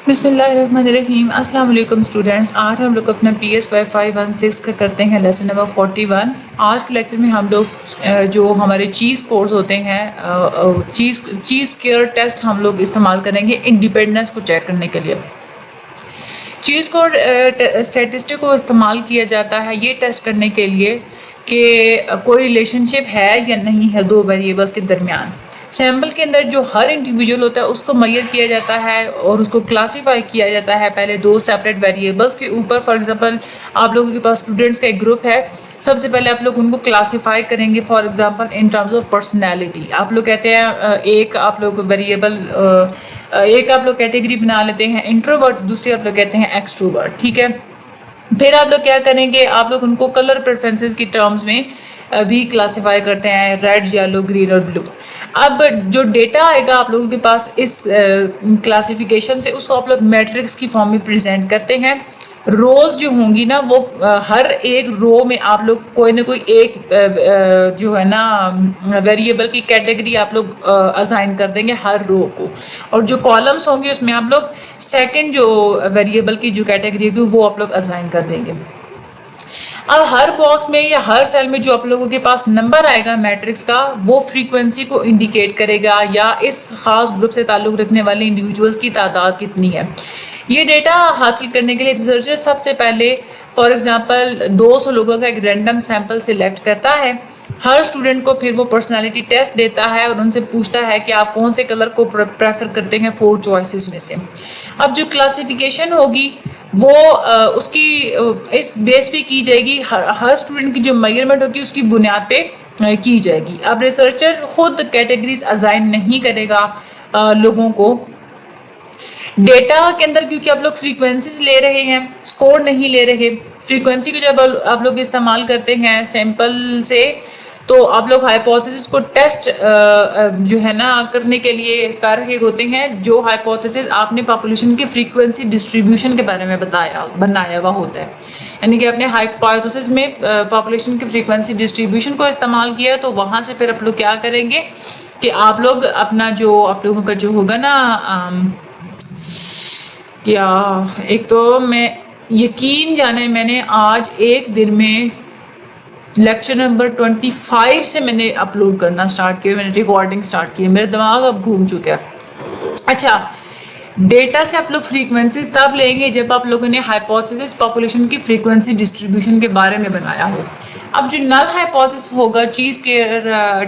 بسم اللہ الرحمن الرحیم۔ السلام علیکم اسٹوڈینٹس، آج ہم لوگ اپنا پی ایس وائی 516 کا کرتے ہیں لیسن نمبر 41۔ آج کے لیکچر میں ہم لوگ جو ہمارے چیز کورس ہوتے ہیں چیز کیئر ٹیسٹ ہم لوگ استعمال کریں گے انڈیپینڈنس کو چیک کرنے کے لیے۔ چیز کوڈ اسٹیٹسٹک کو استعمال کیا جاتا ہے یہ ٹیسٹ کرنے کے لیے کہ کوئی ریلیشن شپ ہے یا نہیں ہے دو ویریبلس کے درمیان۔ سیمپل کے اندر جو ہر انڈیویجول ہوتا ہے اس کو میئر کیا جاتا ہے اور اس کو کلاسیفائی کیا جاتا ہے پہلے دو سیپریٹ ویریبلس کے اوپر۔ فار ایگزامپل آپ لوگوں کے پاس اسٹوڈنٹس کا ایک گروپ ہے، سب سے پہلے آپ لوگ ان کو کلاسیفائی کریں گے for example in terms of personality. آپ لوگ کہتے ہیں ایک آپ لوگ کیٹیگری بنا لیتے ہیں انٹروورٹ، دوسری آپ لوگ کہتے ہیں ایکسٹروورٹ، ٹھیک ہے۔ پھر آپ لوگ کیا کریں گے، آپ لوگ ان کو کلر پریفرنسز کی ٹرمز میں بھی کلاسیفائی کرتے ہیں، ریڈ، یلو، گرین اور بلو۔ اب جو ڈیٹا آئے گا آپ لوگوں کے پاس اس کلاسیفیکیشن سے، اس کو آپ لوگ میٹرکس کی فارم میں پریزنٹ کرتے ہیں۔ روز جو ہوں گی نا وہ ہر ایک رو میں آپ لوگ کوئی نہ کوئی ایک جو ہے نا ویریبل کی کیٹیگری آپ لوگ اسائن کر دیں گے ہر رو کو، اور جو کالمس ہوں گے اس میں آپ لوگ سیکنڈ جو ویریبل کی جو کیٹیگری ہوگی وہ آپ لوگ اسائن کر دیں گے۔ اب ہر باکس میں یا ہر سیل میں جو آپ لوگوں کے پاس نمبر آئے گا میٹرکس کا وہ فریکوینسی کو انڈیکیٹ کرے گا یا اس خاص گروپ سے تعلق رکھنے والے انڈیویجولز کی تعداد کتنی ہے۔ یہ ڈیٹا حاصل کرنے کے لیے ریسرچر سب سے پہلے فار ایگزامپل 200 لوگوں کا ایک رینڈم سیمپل سلیکٹ کرتا ہے۔ ہر اسٹوڈنٹ کو پھر وہ پرسنالٹی ٹیسٹ دیتا ہے اور ان سے پوچھتا ہے کہ آپ کون سے کلر کو پریفر کرتے ہیں 4 چوائسز میں سے۔ اب جو کلاسیفیکیشن ہوگی وہ اس کی اس بیس پہ کی جائے گی، ہر اسٹوڈنٹ کی جو میئرمنٹ ہوگی اس کی بنیاد پہ کی جائے گی۔ اب ریسرچر خود کیٹیگریز اسائن نہیں کرے گا لوگوں کو ڈیٹا کے اندر، کیونکہ آپ لوگ فریکوینسیز لے رہے ہیں، اسکور نہیں لے رہے۔ فریکوینسی کو جب آپ لوگ استعمال کرتے ہیں سیمپل سے تو آپ لوگ ہائپوتھیسس کو ٹیسٹ جو ہے نا کرنے کے لیے کر رہے ہوتے ہیں، جو ہائپوتھیسس آپ نے پاپولیشن کی فریکوینسی ڈسٹریبیوشن کے بارے میں بنایا ہوا ہوتا ہے، یعنی کہ اپنے ہائپوتھیسس میں پاپولیشن کی فریکوینسی ڈسٹریبیوشن کو استعمال کیا تو وہاں سے پھر آپ لوگ کیا کریں گے کہ آپ لوگ اپنا جو آپ لوگوں کا جو ہوگا نا کیا ایک تو میں یقین جانے میں نے آج ایک دن میں لیکچر نمبر 25 سے میں نے اپلوڈ کرنا سٹارٹ کیا، میں نے ریکارڈنگ سٹارٹ کی، میرا دماغ اب گھوم چکا ہے۔ اچھا، ڈیٹا سے آپ لوگ فریکوینسیز تب لیں گے جب آپ لوگوں نے ہائپوتھیسس پاپولیشن کی فریکوینسی ڈسٹریبیوشن کے بارے میں بنایا ہو۔ اب جو نل ہائپوتھیسس ہوگا چیز کے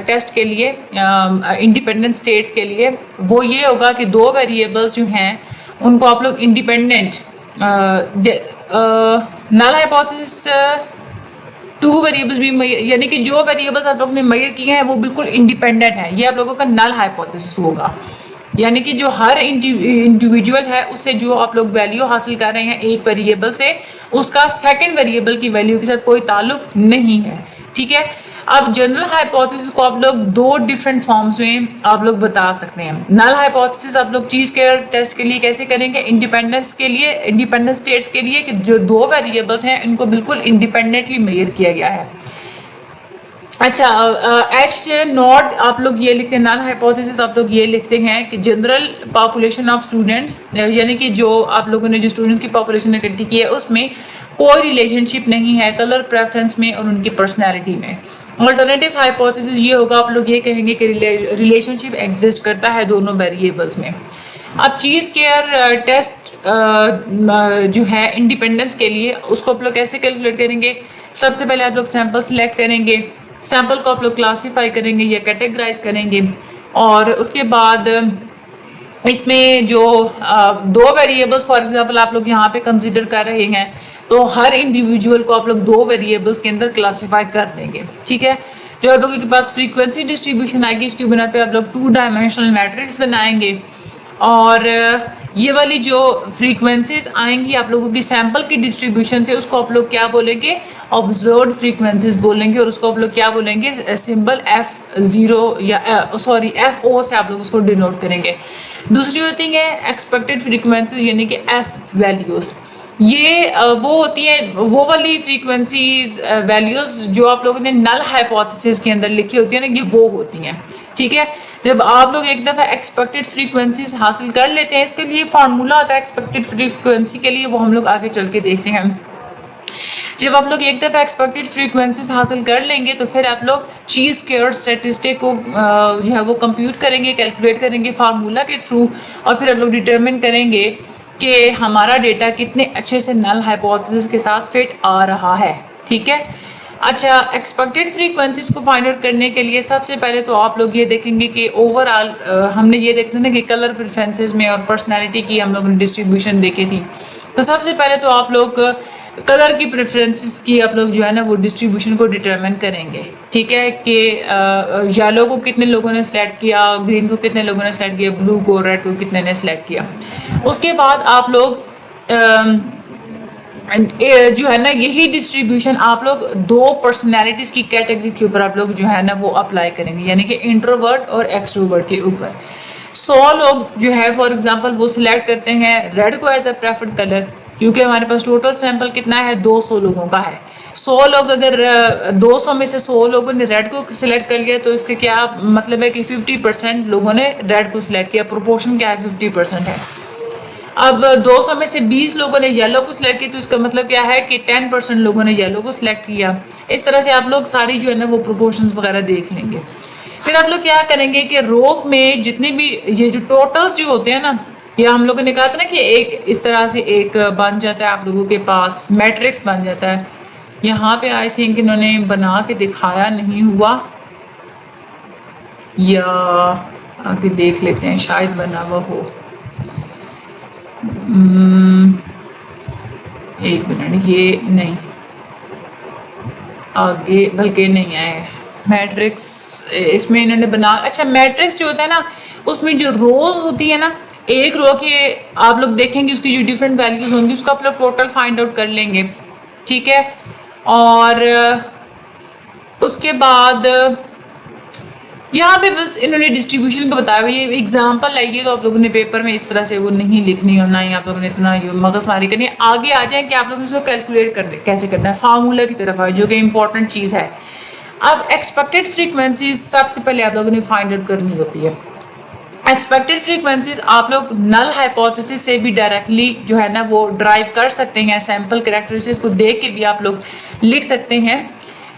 ٹیسٹ کے لیے انڈیپینڈنٹ اسٹیٹس کے لیے وہ یہ ہوگا کہ دو ویریبلس جو ہیں ان کو آپ لوگ انڈیپینڈنٹ نل ہائپوتھیسس 2 ویریبلس بھی یعنی کہ جو ویریبلس آپ لوگوں نے میئر کیے ہیں وہ بالکل انڈیپینڈنٹ ہیں، یہ آپ لوگوں کا نل ہائپوتھیسس ہوگا، یعنی کہ جو ہر انڈیویجول ہے اس سے جو آپ لوگ ویلیو حاصل کر رہے ہیں ایک ویریبل سے، اس کا سیکنڈ ویریبل کی ویلیو کے ساتھ کوئی تعلق نہیں ہے، ٹھیک ہے۔ اب جنرل ہائپوتھیسس کو آپ لوگ 2 ڈیفرنٹ فارمز میں آپ لوگ بتا سکتے ہیں۔ نل ہائپوتھیسس آپ لوگ چیز کے ٹیسٹ کے لیے کیسے کریں گے، انڈیپینڈنس کے لیے، انڈیپینڈنٹ اسٹیٹس کے لیے کہ جو 2 ویریبلس ہیں ان کو بالکل انڈیپینڈنٹلی میئر کیا گیا ہے۔ اچھا، ایچ ناٹ آپ لوگ یہ لکھتے ہیں، نل ہائپوتھیسس آپ لوگ یہ لکھتے ہیں کہ جنرل پاپولیشن آف اسٹوڈنٹس، یعنی کہ جو آپ لوگوں نے جو اسٹوڈنٹس کی پاپولیشن اکٹھی کی ہے اس میں کوئی ریلیشن شپ نہیں ہے کلر پریفرنس میں اور ان کی پرسنالٹی میں۔ آلٹرنیٹیو ہائپوتھیسس یہ ہوگا، آپ لوگ یہ کہیں گے کہ ریلیشن شپ ایگزسٹ کرتا ہے دونوں ویریبلس میں۔ اب چیز کیئر ٹیسٹ جو ہے انڈیپینڈنس کے لیے اس کو آپ لوگ کیسے کیلکولیٹ کریں گے، سب سے پہلے آپ لوگ سیمپل سلیکٹ کریں گے، سیمپل کو آپ لوگ کلاسیفائی کریں گے یا کیٹیگرائز کریں گے، اور اس کے بعد اس میں جو 2 ویریبلس فار ایگزامپل آپ لوگ یہاں پہ کنسیڈر کر رہے ہیں تو ہر انڈیویجول کو آپ لوگ 2 ویریبلس کے اندر کلاسیفائی کر دیں گے، ٹھیک ہے۔ جو آپ لوگوں کے پاس فریکوینسی ڈسٹریبیوشن آئے گی اس کی بنا پہ آپ لوگ 2 ڈائمینشنل میٹرکس بنائیں گے، اور یہ والی جو فریکوینسیز آئیں گی آپ لوگوں کی سیمپل کی ڈسٹریبیوشن سے اس کو آپ لوگ کیا بولیں گے، آبزروڈ فریکوینسیز بولیں گے، اور اس کو آپ لوگ کیا بولیں گے، سمبل F0 یا FO سے آپ لوگ اس کو ڈینوٹ کریں گے۔ دوسری ہوتی ہے ایکسپیکٹڈ فریکوینسیز یعنی کہ F ویلیوز، یہ وہ ہوتی ہیں وہ والی فریکوینسیز ویلیوز جو آپ لوگوں نے نل ہائپوتھیسس کے اندر لکھی ہوتی ہیں نا، یہ وہ ہوتی ہیں، ٹھیک ہے۔ جب آپ لوگ ایک دفعہ ایکسپیکٹڈ فریکوینسیز حاصل کر لیتے ہیں، اس کے لیے فارمولا ہوتا ہے ایکسپیکٹڈ فریکوینسی کے لیے، وہ ہم لوگ آگے چل کے دیکھتے ہیں. جب آپ لوگ ایک دفعہ ایکسپیکٹڈ فریکوینسیز حاصل کر لیں گے تو پھر آپ لوگ چیز اسکوئر اسٹیٹسٹک کو جو ہے وہ کمپیوٹ کریں گے، کیلکولیٹ کریں گے فارمولا کے تھرو، اور پھر آپ لوگ ڈٹرمن کریں گے کہ ہمارا ڈیٹا کتنے اچھے سے نل ہائپوتھیسس کے ساتھ فٹ آ رہا ہے. ٹھیک ہے. اچھا، ایکسپیکٹڈ فریکوینسیز کو فائنڈ آؤٹ کرنے کے لیے سب سے پہلے تو آپ لوگ یہ دیکھیں گے کہ اوور آل ہم نے یہ دیکھنا نا کہ کلر پریفرنسز میں اور پرسنالٹی کی ہم لوگوں نے ڈسٹریبیوشن دیکھی تھی. تو سب سے پہلے تو آپ لوگ کلر کی پریفرنسز کی آپ لوگ جو ہے نا وہ ڈسٹریبیوشن کو ڈٹرمن کریں گے. ٹھیک ہے، کہ یلو کو کتنے لوگوں نے سلیکٹ کیا، گرین کو کتنے لوگوں نے سلیکٹ کیا، بلو کو، ریڈ کو کتنے نے سلیکٹ کیا. اس کے بعد آپ لوگ جو ہے نا یہی ڈسٹریبیوشن آپ لوگ دو پرسنالٹیز کی کیٹیگری کے اوپر آپ لوگ جو ہے نا وہ اپلائی کریں گے، یعنی کہ انٹروورٹ اور ایکسٹروورٹ کے اوپر. 100 لوگ جو ہے فار ایگزامپل وہ سلیکٹ کرتے ہیں ریڈ کو ایز اے پریفرڈ کلر، کیونکہ ہمارے پاس ٹوٹل سیمپل کتنا ہے، 200 لوگوں کا ہے. 100 لوگ اگر 200 میں سے 100 لوگوں نے ریڈ کو سلیکٹ کر لیا تو اس کا کیا مطلب ہے کہ 50% لوگوں نے ریڈ کو سلیکٹ کیا. پروپورشن کیا ہے، 50% ہے. اب 200 میں سے 20 لوگوں نے یلو کو سلیکٹ کیا تو اس کا مطلب کیا ہے کہ 10% لوگوں نے یلو کو سلیکٹ کیا. اس طرح سے آپ لوگ ساری جو ہے نا وہ پروپورشنز وغیرہ دیکھ لیں گے. پھر آپ لوگ کیا کریں گے کہ رو میں جتنے بھی یہ جو ٹوٹلز جو ہوتے ہیں نا، یا ہم لوگوں نے کہا تھا نا کہ ایک اس طرح سے ایک بن جاتا ہے آپ لوگوں کے پاس میٹرکس بن جاتا ہے. یہاں پہ آئی تھنک انہوں نے بنا کے دکھایا نہیں ہوا، یا آگے دیکھ لیتے ہیں شاید بنا ہوا ہو. ایک منٹ، یہ نہیں آگے بلکہ نہیں آئے میٹرکس. اس میں انہوں نے بنا، اچھا میٹرکس جو ہوتا ہے نا اس میں جو روز ہوتی ہے نا، ایک رو کے آپ لوگ دیکھیں گے اس کی جو ڈیفرنٹ ویلیوز ہوں گی اس کو آپ لوگ ٹوٹل فائنڈ آؤٹ کر لیں گے. ٹھیک ہے. اور اس کے بعد یہاں پہ بس انہوں نے ڈسٹریبیوشن کو بتایا ہوئی ہے. ایگزامپل آئیے تو آپ لوگوں نے پیپر میں اس طرح سے وہ نہیں لکھنی اور نہ ہی آپ لوگوں نے اتنا مغز ماری کرنی ہے. آگے آ جائیں کہ آپ لوگ اس کو کیلکولیٹ کیسے کرنا ہے، فارمولا کی طرف آئے جو کہ امپورٹنٹ چیز ہے. اب ایکسپیکٹڈ فریکوینسیز سب سے پہلے آپ لوگوں نے فائنڈ آؤٹ کرنی ہوتی ہے. ایکسپیکٹڈ فریکوینسیز آپ لوگ نل ہائپوتھیسس سے بھی ڈائریکٹلی جو ہے نا وہ ڈرائیو کر سکتے ہیں. سیمپل کریکٹرسٹکس کو دیکھ کے بھی آپ لوگ لکھ سکتے ہیں.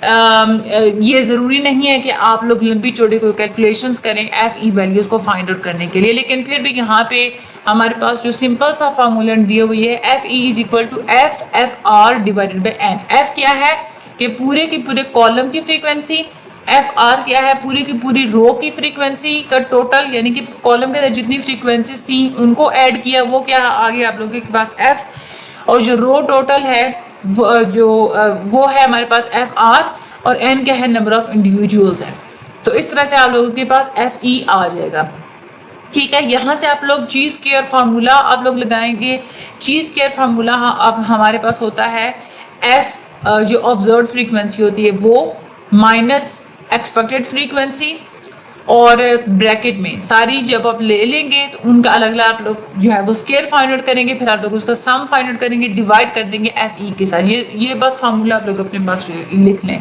یہ ضروری نہیں ہے کہ آپ لوگ لمبی چوڑی کوئی کیلکولیشنز کریں ایف ای ویلیوز کو فائنڈ آؤٹ کرنے کے لیے، لیکن پھر بھی یہاں پہ ہمارے پاس جو سمپل سا فارمولا دیا ہوئی ہے F E is equal to F F R divided by N. F کیا ہے کہ پورے کے پورے کالم کی فریکوینسی، ایف آر کیا ہے پوری کی پوری رو کی فریکوینسی کا ٹوٹل، یعنی کہ کالم کے اندر جتنی فریکوینسیز تھیں ان کو ایڈ کیا، وہ کیا آگے آپ لوگوں کے پاس ایف، اور جو رو ٹوٹل ہے وہ ہے ہمارے پاس ایف آر، اور این کیا ہے نمبر آف انڈیویجولز ہے. تو اس طرح سے آپ لوگوں کے پاس ایف ای آ جائے گا. ٹھیک ہے. یہاں سے آپ لوگ چیز کیئر فارمولا آپ لوگ لگائیں گے. چیز کیئر فارمولا اب ہمارے پاس ہوتا ہے ایف جو آبزروڈ فریکوینسی ہوتی ہے وہ مائنس ایکسپیکٹڈ فریکوینسی، اور بریکٹ میں ساری جب آپ لے لیں گے تو ان کا الگ الگ آپ لوگ جو ہے وہ اسکیئر فائنڈ آؤٹ کریں گے، پھر آپ لوگ اس کا سم فائنڈ آؤٹ کریں گے، ڈیوائڈ کر دیں گے ایف ای کے ساتھ. یہ بس فارمولا آپ لوگ اپنے پاس لکھ لیں.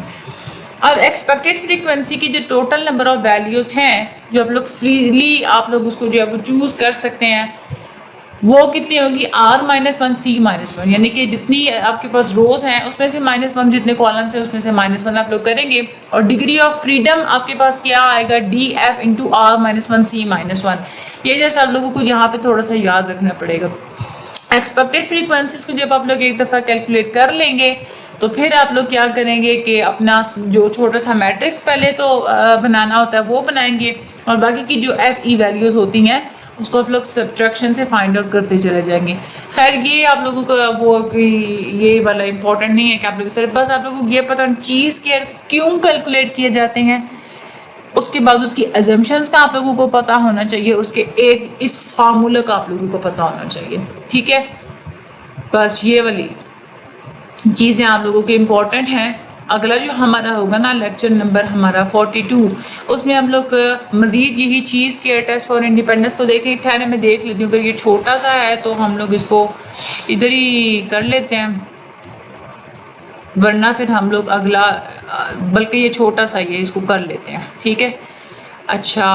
اب ایکسپیکٹڈ فریکوینسی کی جو ٹوٹل نمبر آف ویلیوز ہیں جو آپ لوگ فریلی آپ لوگ اس کو جو ہے وہ چوز کر سکتے ہیں، وہ کتنی ہوگی R-1 C-1، یعنی کہ جتنی آپ کے پاس روز ہیں اس میں سے -1 جتنے کالمس ہیں اس میں سے -1 آپ لوگ کریں گے، اور ڈگری آف فریڈم آپ کے پاس کیا آئے گا DF انٹو R-1 C-1. یہ جیسے آپ لوگوں کو یہاں پہ تھوڑا سا یاد رکھنا پڑے گا. ایکسپیکٹڈ فریکوینسیز کو جب آپ لوگ ایک دفعہ کیلکولیٹ کر لیں گے تو پھر آپ لوگ کیا کریں گے کہ اپنا جو چھوٹا سا میٹرکس پہلے تو بنانا ہوتا ہے وہ بنائیں گے، اور باقی کی جو ایف ای ویلیوز ہوتی ہیں اس کو آپ لوگ سبٹریکشن سے فائنڈ آؤٹ کرتے چلے جائیں گے. خیر یہ آپ لوگوں کا وہ یہ والا امپورٹنٹ نہیں ہے کہ آپ لوگ صرف بس آپ لوگوں کو یہ پتہ چیز کے کیوں کیلکولیٹ کیے جاتے ہیں، اس کے بعد اس کی ایزمپشنز کا آپ لوگوں کو پتہ ہونا چاہیے، اس کے ایک اس فارمولہ کا آپ لوگوں کو پتہ ہونا چاہیے. ٹھیک ہے. بس یہ والی چیزیں آپ لوگوں کے امپورٹنٹ ہیں. اگلا جو ہمارا ہوگا نا لیکچر نمبر ہمارا 42، اس میں ہم لوگ مزید یہی چیز کے ٹیسٹ فار انڈیپینڈنس کو دیکھیں. ٹھہرے میں دیکھ لیتی ہوں اگر یہ چھوٹا سا ہے تو ہم لوگ اس کو ادھر ہی کر لیتے ہیں، ورنہ پھر ہم لوگ بلکہ یہ چھوٹا سا ہی ہے اس کو کر لیتے ہیں. ٹھیک ہے. اچھا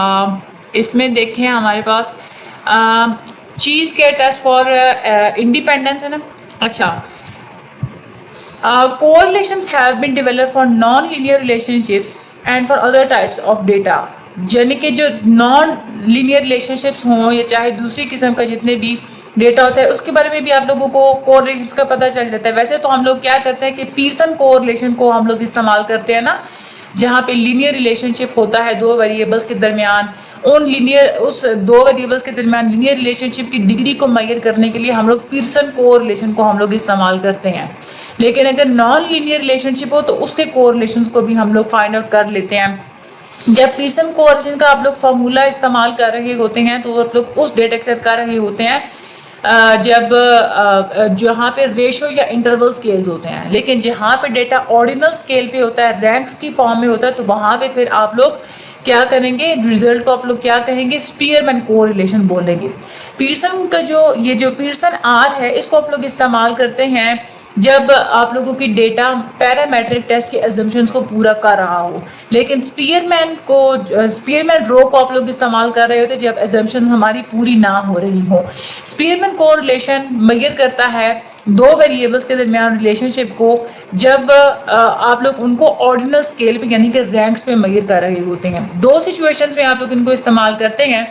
اس میں دیکھیں ہمارے پاس چیز کے ٹیسٹ فار انڈیپینڈنس ہے نا. اچھا, correlations have been developed for non-linear relationships and for other types of data. یعنی کہ جو نان لینئر ریلیشن شپس ہوں یا چاہے دوسری قسم کا جتنے بھی ڈیٹا ہوتا ہے اس کے بارے میں بھی آپ لوگوں کو کورلیشنس کا پتہ چل جاتا ہے. ویسے تو ہم لوگ کیا کرتے ہیں کہ پیئرسن کورلیشن کو ہم لوگ استعمال کرتے ہیں نا, جہاں پہ لینئر ریلیشن شپ ہوتا ہے دو ویریبلس کے درمیان. اس دو ویریبلس کے درمیان لینئر ریلیشن شپ کی ڈگری کو میئر کرنے کے لیے ہم لوگ پیئرسن کورلیشن کو ہم لوگ استعمال کرتے ہیں. لیکن اگر نان لینئر ریلیشن شپ ہو تو اس سے کورلیشنس کو بھی ہم لوگ فائنڈ آؤٹ کر لیتے ہیں. جب پیئرسن کورلیشن کا آپ لوگ فارمولا استعمال کر رہے ہوتے ہیں تو آپ لوگ اس ڈیٹا کے ساتھ کر رہے ہوتے ہیں جب جہاں پہ ریشو یا انٹرول اسکیلز ہوتے ہیں. لیکن جہاں پہ ڈیٹا آرڈینل اسکیل پہ ہوتا ہے, رینکس کی فارم میں ہوتا ہے, تو وہاں پہ پھر آپ لوگ کیا کریں گے, رزلٹ کو آپ لوگ کیا کہیں گے, اسپیئرمین کورلیشن بولیں گے. پیئرسن کا یہ جو پیئرسن آر ہے اس کو آپ لوگ استعمال کرتے ہیں جب آپ لوگوں کی ڈیٹا پیرامیٹرک ٹیسٹ کے ایزمپشنز کو پورا کر رہا ہو. لیکن اسپیئرمین رو کو آپ لوگ استعمال کر رہے ہوتے جب ایزمپشنز ہماری پوری نہ ہو رہی ہوں. اسپیئرمین کورلیشن میئر کرتا ہے دو ویریبلس کے درمیان ریلیشن شپ کو جب آپ لوگ ان کو آرڈینل اسکیل پہ یعنی کہ رینکس پہ میئر کر رہے ہوتے ہیں. دو سچویشنز میں آپ لوگ ان کو استعمال کرتے ہیں.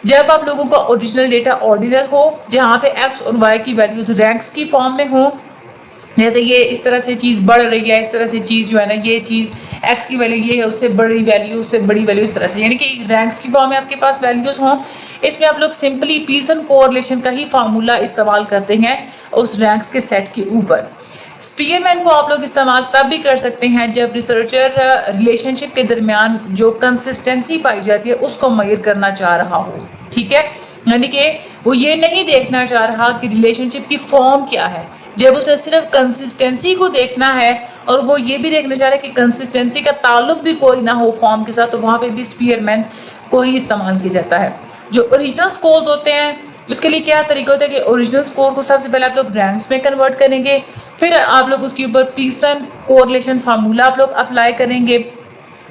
جب آپ لوگوں کا اوریجنل ڈیٹا آرڈینل ہو جہاں پہ ایکس اور وائی کی ویلیوز رینکس کی فارم میں ہوں, جیسے یہ اس طرح سے چیز بڑھ رہی ہے, اس طرح سے چیز جو ہے نا یہ چیز ایکس کی ویلیو یہ ہے, اس سے بڑی ویلیو, اس سے بڑی ویلیو, اس طرح سے یعنی کہ رینکس کی فارم میں آپ کے پاس ویلیوز ہوں. اس میں آپ لوگ سمپلی پیئرسن کورلیشن کا ہی فارمولا استعمال کرتے ہیں اس رینکس کے سیٹ کے اوپر. اسپیئرمین کو آپ لوگ استعمال تب بھی کر سکتے ہیں جب ریسرچر ریلیشن شپ کے درمیان جو کنسسٹنسی پائی جاتی ہے اس کو میئر کرنا چاہ رہا ہو. ٹھیک ہے, یعنی کہ وہ یہ نہیں دیکھنا چاہ رہا کہ ریلیشن شپ کی فارم کیا ہے. جب اسے صرف کنسسٹنسی کو دیکھنا ہے اور وہ یہ بھی دیکھنا چاہ رہا ہے کہ کنسسٹنسی کا تعلق بھی کوئی نہ ہو فارم کے ساتھ, تو وہاں پہ بھی اسپیئرمین کو ہی استعمال کیا جاتا ہے. جو اوریجنل اسکورز ہوتے ہیں اس کے لیے کیا طریقہ ہوتا ہے کہ اوریجنل اسکور کو سب سے پہلے آپ لوگ رینکس میں کنورٹ کریں گے, پھر آپ لوگ اس کے اوپر پیئرسن کورلیشن فارمولا آپ لوگ اپلائی کریں گے.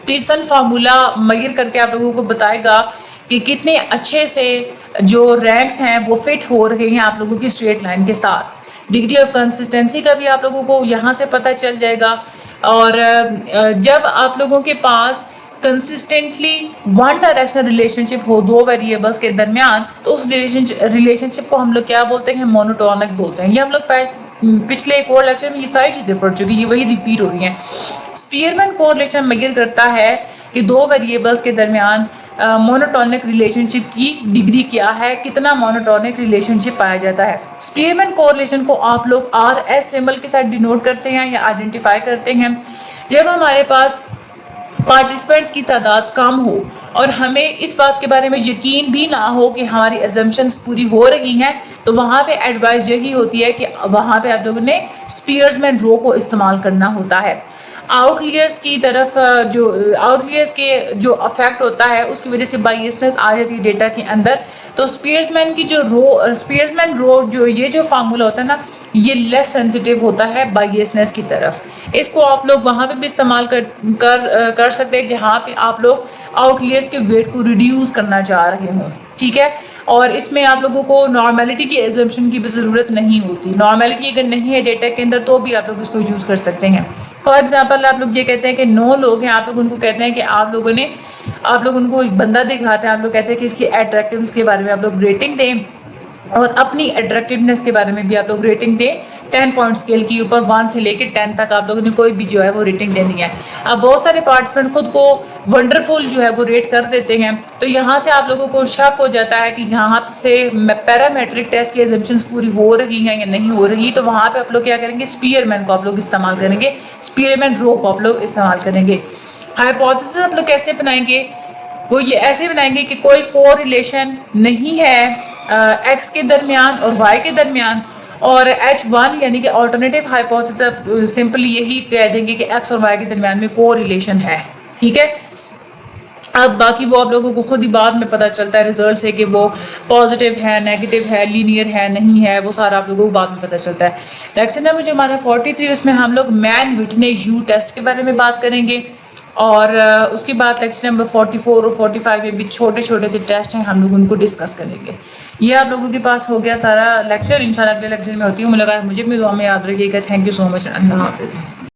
پیئرسن فارمولا میئر کر کے آپ لوگوں کو بتائے گا کہ کتنے اچھے سے جو رینکس ہیں وہ فٹ ہو رہے ہیں آپ لوگوں کی اسٹریٹ لائن کے ساتھ. ڈگری آف کنسسٹنسی کا بھی آپ لوگوں کو یہاں سے پتہ چل جائے گا. اور جب آپ لوگوں کے پاس کنسسٹنٹلی ون ڈائریکشنل ریلیشن شپ ہو دو ویریبلس کے درمیان, تو اس ریلیشن شپ کو ہم لوگ کیا بولتے ہیں, مونوٹونک بولتے ہیں. یہ ہم لوگ پچھلے ایک اور لیکچر میں یہ ساری چیزیں پڑھ چکی ہیں, یہ وہی ریپیٹ ہو رہی ہیں. اسپیئرمین کورلیشن میئر کرتا ہے کہ دو ویریبلس کے درمیان مونوٹونک ریلیشن شپ کی ڈگری کیا ہے, کتنا مونوٹونک ریلیشن شپ پایا جاتا ہے. اسپیئرمین کورلیشن کو آپ لوگ آر ایس سمبل کے ساتھ ڈینوٹ کرتے ہیں یا آئیڈینٹیفائی کرتے ہیں. جب ہمارے پاس پارٹیسپینٹس کی تعداد کم ہو اور ہمیں اس بات کے بارے میں یقین بھی نہ ہو کہ ہماری ایزمپشنز پوری ہو رہی ہیں, تو وہاں پہ ایڈوائز یہی ہوتی ہے کہ وہاں پہ آپ لوگوں نے اسپیئرمین رو کو استعمال کرنا ہوتا ہے. آؤٹ لیئرس کی طرف جو آؤٹ لیئرس کے جو افیکٹ ہوتا ہے اس کی وجہ سے بائیسنس آ جاتی ہے ڈیٹا کے اندر. تو اسپیئرمین کی جو اسپیئرمین رو جو یہ جو فارمولا ہوتا ہے نا, یہ لیس سینسٹیو ہوتا ہے بائیسنس کی طرف. اس کو آپ لوگ وہاں پہ بھی استعمال کر سکتے ہیں جہاں پہ آپ لوگ آؤٹ لیئرس کے ویٹ کو ریڈیوس کرنا چاہ رہے ہوں. ٹھیک ہے, اور اس میں آپ لوگوں کو نارمیلٹی کی ایزمپشن کی بھی ضرورت نہیں ہوتی. نارمیلٹی اگر نہیں ہے ڈیٹا کے اندر تو بھی آپ لوگ اس کو یوز کر سکتے ہیں. فار ایگزامپل آپ لوگ یہ کہتے ہیں کہ 9 لوگ ہیں, آپ لوگ ان کو کہتے ہیں کہ آپ لوگ ان کو ایک بندہ دکھاتے ہیں, آپ لوگ کہتے ہیں کہ اس کی اٹریکٹیونیس کے بارے میں آپ لوگ ریٹنگ دیں, اور اپنی اٹریکٹیونیس کے بارے میں بھی آپ لوگ ریٹنگ دیں. 10 پوائنٹ اسکیل کے اوپر 1 سے لے کے 10 تک آپ لوگوں نے کوئی بھی جو ہے وہ ریٹنگ دینی ہے. اب بہت سارے پارٹیسپینٹ خود کو ونڈرفل جو ہے وہ ریٹ کر دیتے ہیں, تو یہاں سے آپ لوگوں کو شک ہو جاتا ہے کہ یہاں سے پیرامیٹرک ٹیسٹ کی ایزمپشنز پوری ہو رہی ہیں یا نہیں ہو رہی. تو وہاں پہ آپ لوگ کیا کریں گے, اسپیئرمین کو آپ لوگ استعمال کریں گے, اسپیئرمین رو کو آپ لوگ استعمال کریں گے. ہائپوتھیسس آپ لوگ کیسے بنائیں گے, وہ یہ ایسے بنائیں گے کہ کوئی کو ریلیشن نہیں ہے ایکس کے درمیان اور وائی کے درمیان, اور H1 یعنی کہ آلٹرنیٹیو ہائپوتھیسس سمپلی یہی کہہ دیں گے کہ ایکس اور وائی کے درمیان میں کو ریلیشن ہے. ٹھیک ہے, اب باقی وہ آپ لوگوں کو خود ہی بعد میں پتہ چلتا ہے ریزلٹ سے کہ وہ پازیٹیو ہے, نیگیٹیو ہے, لینئر ہے, نہیں ہے, وہ سارا آپ لوگوں کو بعد میں پتہ چلتا ہے. لیکچر نمبر جو ہمارا 43 اس میں ہم لوگ مین وٹنے یو ٹیسٹ کے بارے میں بات کریں گے. اور اس کے بعد لیکچر نمبر 44 اور 45 میں بھی چھوٹے چھوٹے سے ٹیسٹ ہیں، ہم لوگ ان کو ڈسکس کریں گے. یہ آپ لوگوں کے پاس ہو گیا سارا لیکچر. انشاءاللہ اگلے لیکچر میں ہوتی ہوں ملاقات. مجھے بھی دعا میں یاد رکھیے گا. تھینک یو سو مچ. اللہ حافظ.